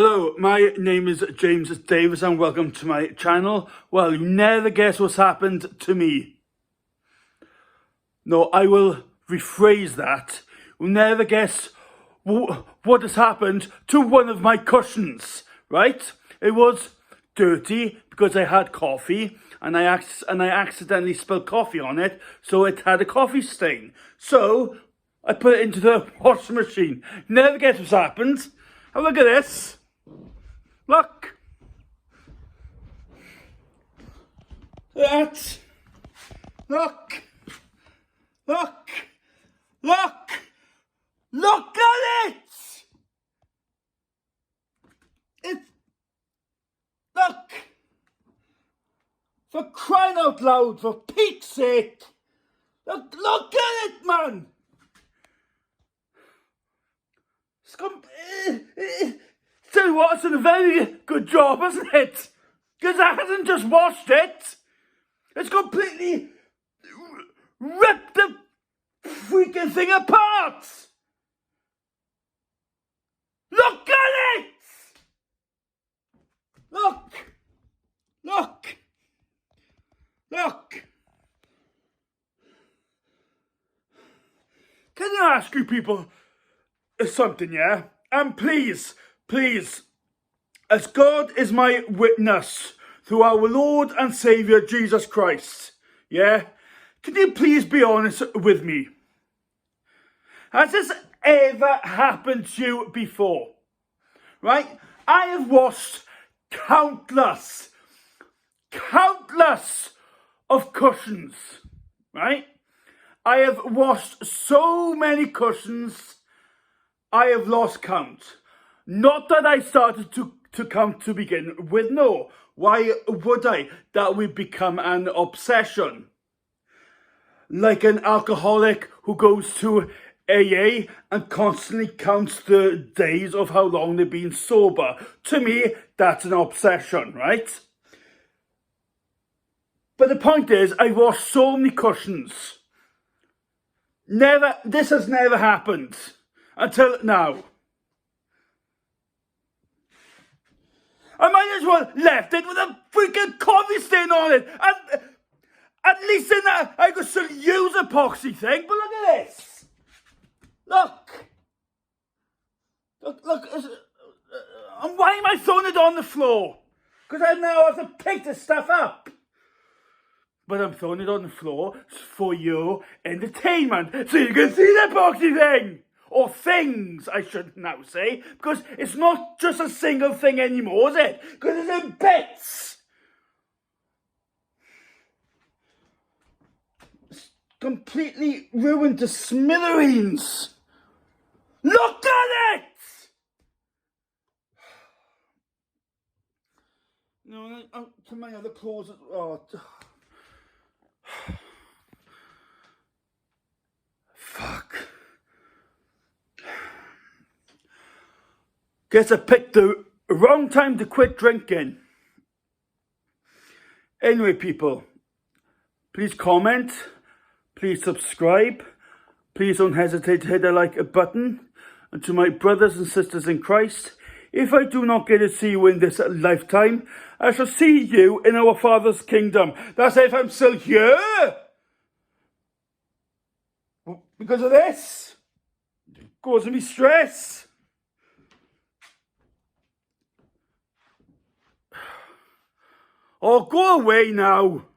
Hello, my name is James Davis and welcome to my channel. Well, you never guess what's happened to me. No, I will rephrase that. You'll never guess what has happened to one of my cushions, right? It was dirty because I had coffee and I accidentally spilled coffee on it, so it had a coffee stain. So I put it into the washing machine. Never guess what's happened. Have a look at this. Look. That. Look. Look. Look. Look at it. Look. For crying out loud, for Pete's sake. Look at it, man. Tell you what, it's done a very good job, hasn't it? Because I hasn't just washed it. It's completely ripped the freaking thing apart. Look at it. Look. Look. Look. Can I ask you people something, yeah? And please, as God is my witness through our Lord and Saviour Jesus Christ, yeah? Can you please be honest with me? Has this ever happened to you before? Right? I have washed countless of cushions, right? I have washed so many cushions, I have lost count. Not that I started to count to begin with, no. Why would I? That would become an obsession. Like an alcoholic who goes to AA and constantly counts the days of how long they've been sober. To me, that's an obsession, right? But the point is, I washed so many cushions. This has never happened until now. I might as well left it with a freaking coffee stain on it. And at least in that, I could still use a epoxy thing. But look at this. Look. Look. And why am I throwing it on the floor? Because I now have to pick this stuff up. But I'm throwing it on the floor for your entertainment. So you can see the epoxy thing. Or things, I should now say. Because it's not just a single thing anymore, is it? Because it's in bits. It's completely ruined to smithereens. Look at it! No, to my other claws. Oh. Fuck. Guess I picked the wrong time to quit drinking. Anyway, people, please comment, please subscribe, please don't hesitate to hit the like button. And to my brothers and sisters in Christ, if I do not get to see you in this lifetime, I shall see you in our Father's kingdom. That's if I'm still here. Because of this, it causes me stress. Oh, go away now.